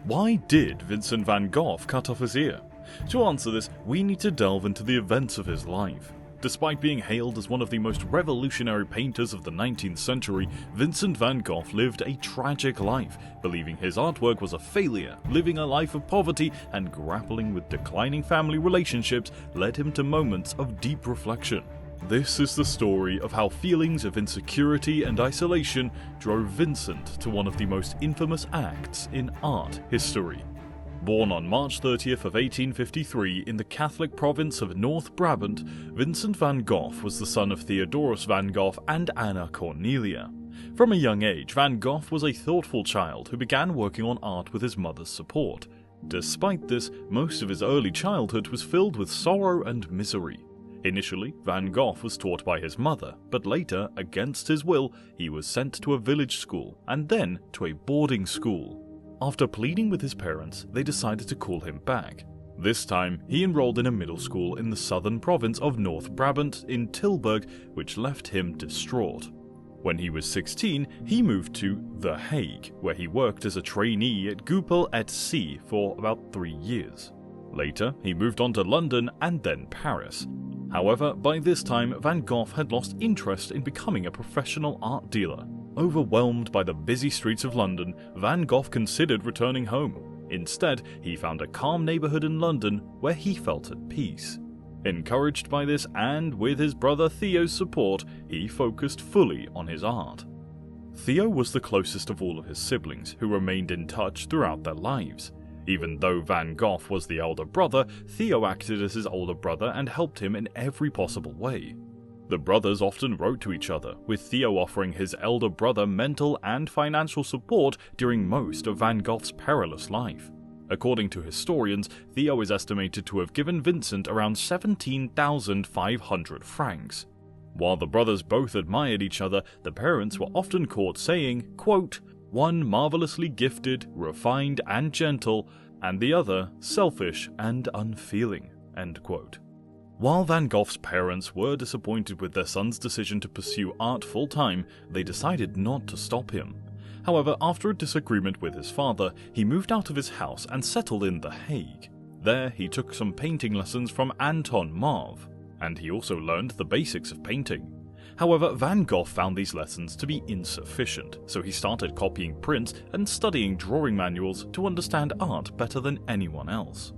Why did Vincent van Gogh cut off his ear? To answer this, we need to delve into the events of his life. Despite being hailed as one of the most revolutionary painters of the 19th century, Vincent van Gogh lived a tragic life, believing his artwork was a failure. Living a life of poverty and grappling with declining family relationships led him to moments of deep reflection. This is the story of how feelings of insecurity and isolation drove Vincent to one of the most infamous acts in art history. Born on March 30th of 1853 in the Catholic province of North Brabant, Vincent van Gogh was the son of Theodorus van Gogh and Anna Cornelia. From a young age, Van Gogh was a thoughtful child who began working on art with his mother's support. Despite this, most of his early childhood was filled with sorrow and misery. Initially, Van Gogh was taught by his mother, but later, against his will, he was sent to a village school and then to a boarding school. After pleading with his parents, they decided to call him back. This time, he enrolled in a middle school in the southern province of North Brabant in Tilburg, which left him distraught. When he was 16, he moved to The Hague, where he worked as a trainee at Gauguin at Sea for about 3 years. Later, he moved on to London and then Paris. However, by this time, Van Gogh had lost interest in becoming a professional art dealer. Overwhelmed by the busy streets of London, Van Gogh considered returning home. Instead, he found a calm neighbourhood in London where he felt at peace. Encouraged by this and with his brother Theo's support, he focused fully on his art. Theo was the closest of all of his siblings, who remained in touch throughout their lives. Even though Van Gogh was the elder brother, Theo acted as his older brother and helped him in every possible way. The brothers often wrote to each other, with Theo offering his elder brother mental and financial support during most of Van Gogh's perilous life. According to historians, Theo is estimated to have given Vincent around 17,500 francs. While the brothers both admired each other, the parents were often caught saying, quote, "One marvelously gifted, refined and gentle, and the other selfish and unfeeling." End quote. While Van Gogh's parents were disappointed with their son's decision to pursue art full-time, they decided not to stop him. However, after a disagreement with his father, he moved out of his house and settled in The Hague. There, he took some painting lessons from Anton Marv, and he also learned the basics of painting. However, Van Gogh found these lessons to be insufficient, so he started copying prints and studying drawing manuals to understand art better than anyone else.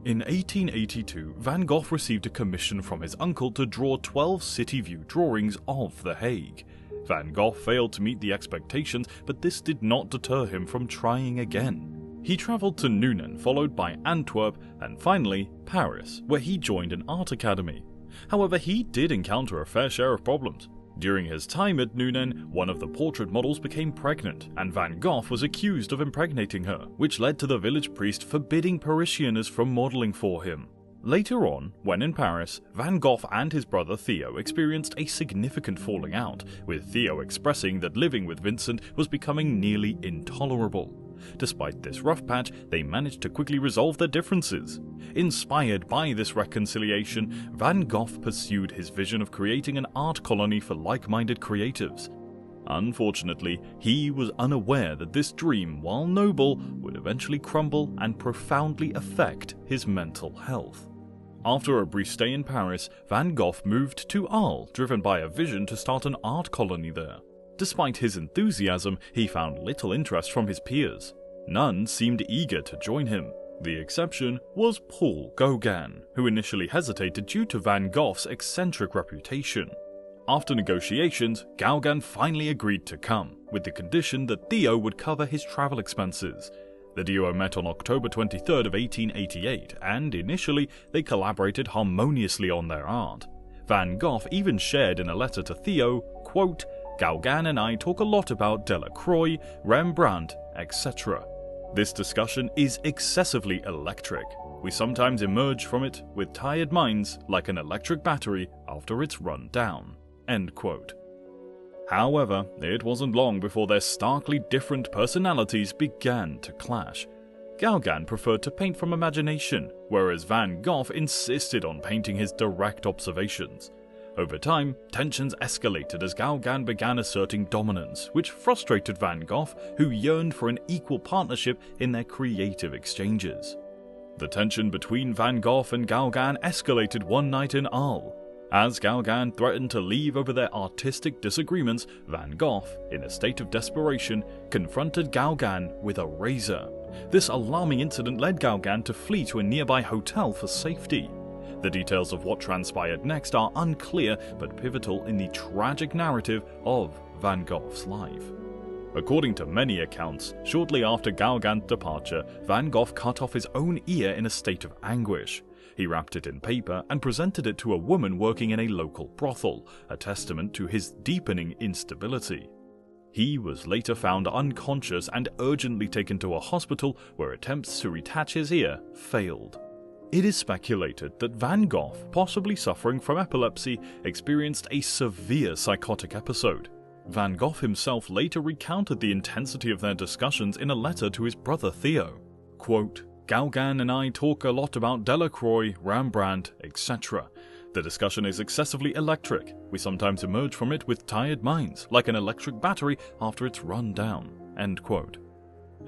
In 1882, Van Gogh received a commission from his uncle to draw 12 city view drawings of The Hague. Van Gogh failed to meet the expectations, but this did not deter him from trying again. He travelled to Nuenen, followed by Antwerp, and finally Paris, where he joined an art academy. However, he did encounter a fair share of problems. During his time at Nuenen, one of the portrait models became pregnant, and Van Gogh was accused of impregnating her, which led to the village priest forbidding parishioners from modelling for him. Later on, when in Paris, Van Gogh and his brother Theo experienced a significant falling out, with Theo expressing that living with Vincent was becoming nearly intolerable. Despite this rough patch, they managed to quickly resolve their differences. Inspired by this reconciliation, Van Gogh pursued his vision of creating an art colony for like-minded creatives. Unfortunately, he was unaware that this dream, while noble, would eventually crumble and profoundly affect his mental health. After a brief stay in Paris, Van Gogh moved to Arles, driven by a vision to start an art colony there. Despite his enthusiasm, he found little interest from his peers. None seemed eager to join him. The exception was Paul Gauguin, who initially hesitated due to Van Gogh's eccentric reputation. After negotiations, Gauguin finally agreed to come, with the condition that Theo would cover his travel expenses. The duo met on October 23rd of 1888, and initially they collaborated harmoniously on their art. Van Gogh even shared in a letter to Theo, quote, "Gauguin and I talk a lot about Delacroix, Rembrandt, etc. This discussion is excessively electric. We sometimes emerge from it with tired minds like an electric battery after it's run down." End quote. However, it wasn't long before their starkly different personalities began to clash. Gauguin preferred to paint from imagination, whereas Van Gogh insisted on painting his direct observations. Over time, tensions escalated as Gauguin began asserting dominance, which frustrated Van Gogh, who yearned for an equal partnership in their creative exchanges. The tension between Van Gogh and Gauguin escalated one night in Arles. As Gauguin threatened to leave over their artistic disagreements, Van Gogh, in a state of desperation, confronted Gauguin with a razor. This alarming incident led Gauguin to flee to a nearby hotel for safety. The details of what transpired next are unclear but pivotal in the tragic narrative of Van Gogh's life. According to many accounts, shortly after Gauguin's departure, Van Gogh cut off his own ear in a state of anguish. He wrapped it in paper and presented it to a woman working in a local brothel, a testament to his deepening instability. He was later found unconscious and urgently taken to a hospital where attempts to reattach his ear failed. It is speculated that Van Gogh, possibly suffering from epilepsy, experienced a severe psychotic episode. Van Gogh himself later recounted the intensity of their discussions in a letter to his brother Theo. Quote, "Gauguin and I talk a lot about Delacroix, Rembrandt, etc. The discussion is excessively electric. We sometimes emerge from it with tired minds, like an electric battery after it's run down." End quote.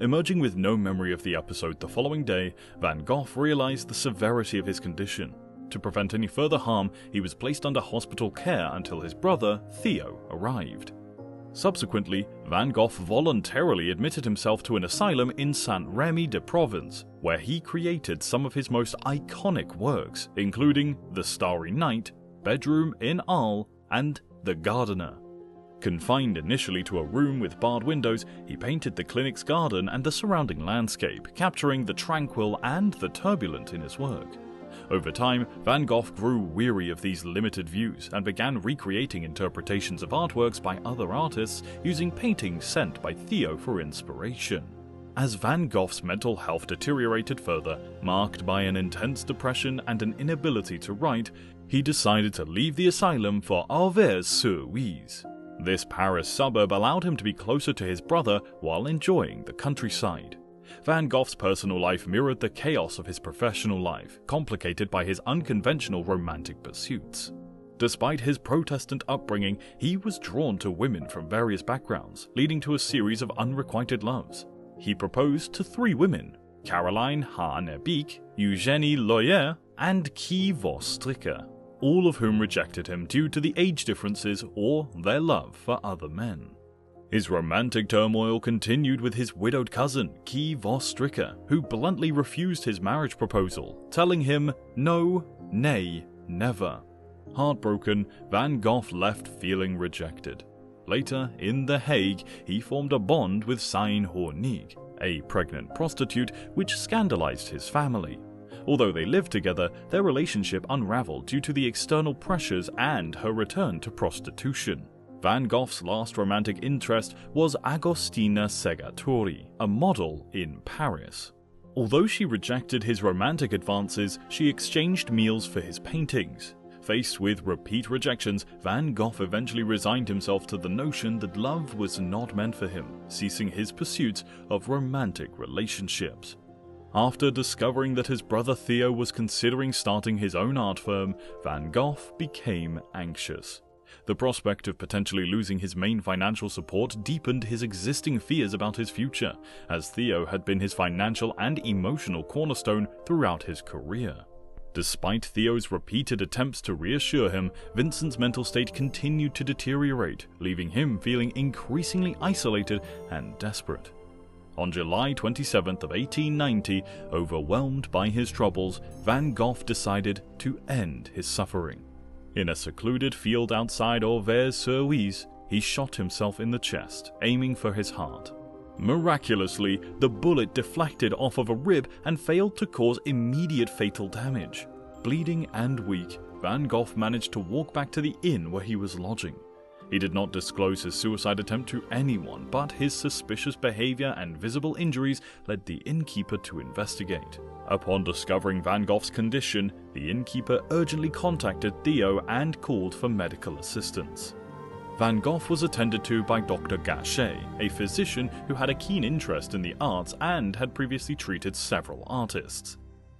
Emerging with no memory of the episode the following day, Van Gogh realized the severity of his condition. To prevent any further harm, he was placed under hospital care until his brother, Theo, arrived. Subsequently, Van Gogh voluntarily admitted himself to an asylum in Saint-Rémy-de-Provence, where he created some of his most iconic works, including The Starry Night, Bedroom in Arles, and The Gardener. Confined initially to a room with barred windows, he painted the clinic's garden and the surrounding landscape, capturing the tranquil and the turbulent in his work. Over time, Van Gogh grew weary of these limited views and began recreating interpretations of artworks by other artists using paintings sent by Theo for inspiration. As Van Gogh's mental health deteriorated further, marked by an intense depression and an inability to write, he decided to leave the asylum for Auvers-sur-Oise. This Paris suburb allowed him to be closer to his brother while enjoying the countryside. Van Gogh's personal life mirrored the chaos of his professional life, complicated by his unconventional romantic pursuits. Despite his Protestant upbringing, he was drawn to women from various backgrounds, leading to a series of unrequited loves. He proposed to 3 women: Caroline Hanebeek, Eugénie Loyer, and Guy Stricker, all of whom rejected him due to the age differences or their love for other men. His romantic turmoil continued with his widowed cousin, Guy Stricker, who bluntly refused his marriage proposal, telling him, "No, nay, never." Heartbroken, Van Gogh left feeling rejected. Later, in The Hague, he formed a bond with Sain Hornig, a pregnant prostitute, which scandalized his family. Although they lived together, their relationship unraveled due to the external pressures and her return to prostitution. Van Gogh's last romantic interest was Agostina Segatori, a model in Paris. Although she rejected his romantic advances, she exchanged meals for his paintings. Faced with repeat rejections, Van Gogh eventually resigned himself to the notion that love was not meant for him, ceasing his pursuits of romantic relationships. After discovering that his brother Theo was considering starting his own art firm, Van Gogh became anxious. The prospect of potentially losing his main financial support deepened his existing fears about his future, as Theo had been his financial and emotional cornerstone throughout his career. Despite Theo's repeated attempts to reassure him, Vincent's mental state continued to deteriorate, leaving him feeling increasingly isolated and desperate. On July 27th of 1890, overwhelmed by his troubles, Van Gogh decided to end his suffering. In a secluded field outside Auvers-sur-Oise, he shot himself in the chest, aiming for his heart. Miraculously, the bullet deflected off of a rib and failed to cause immediate fatal damage. Bleeding and weak, Van Gogh managed to walk back to the inn where he was lodging. He did not disclose his suicide attempt to anyone, but his suspicious behavior and visible injuries led the innkeeper to investigate. Upon discovering Van Gogh's condition, the innkeeper urgently contacted Theo and called for medical assistance. Van Gogh was attended to by Dr. Gachet, a physician who had a keen interest in the arts and had previously treated several artists.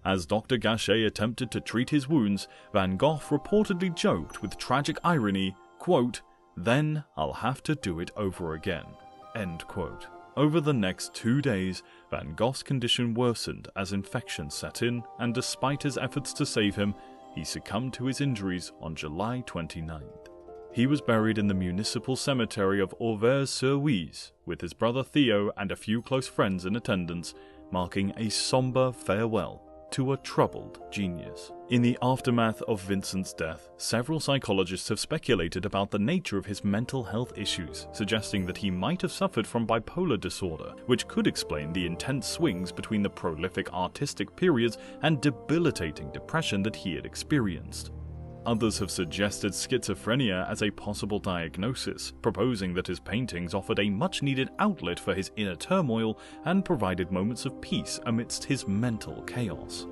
As Dr. Gachet attempted to treat his wounds, Van Gogh reportedly joked with tragic irony, quote, "Then I'll have to do it over again." End quote. Over the next 2 days, Van Gogh's condition worsened as infection set in, and despite his efforts to save him, he succumbed to his injuries on July 29th. He was buried in the municipal cemetery of Auvers-sur-Oise, with his brother Theo and a few close friends in attendance, marking a somber farewell to a troubled genius. In the aftermath of Vincent's death, several psychologists have speculated about the nature of his mental health issues, suggesting that he might have suffered from bipolar disorder, which could explain the intense swings between the prolific artistic periods and debilitating depression that he had experienced. Others have suggested schizophrenia as a possible diagnosis, proposing that his paintings offered a much-needed outlet for his inner turmoil and provided moments of peace amidst his mental chaos.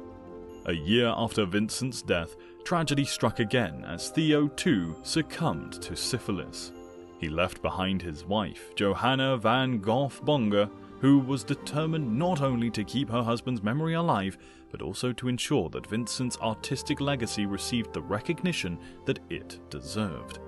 A year after Vincent's death, tragedy struck again as Theo too succumbed to syphilis. He left behind his wife, Johanna van Gogh, who was determined not only to keep her husband's memory alive, but also to ensure that Vincent's artistic legacy received the recognition that it deserved.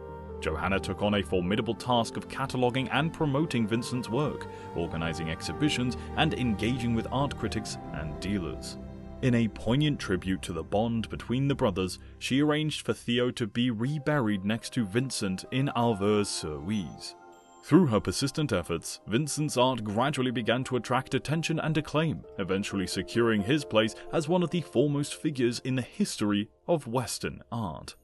Johanna took on a formidable task of cataloguing and promoting Vincent's work, organizing exhibitions, and engaging with art critics and dealers. In a poignant tribute to the bond between the brothers, she arranged for Theo to be reburied next to Vincent in Auvers-sur-Oise. Through her persistent efforts, Vincent's art gradually began to attract attention and acclaim, eventually securing his place as one of the foremost figures in the history of Western art.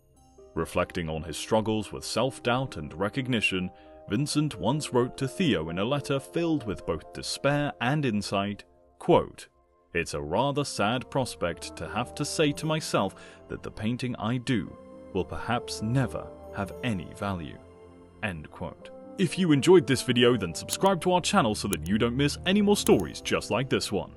Reflecting on his struggles with self-doubt and recognition, Vincent once wrote to Theo in a letter filled with both despair and insight, quote, "It's a rather sad prospect to have to say to myself that the painting I do will perhaps never have any value." End quote. If you enjoyed this video, then subscribe to our channel so that you don't miss any more stories just like this one.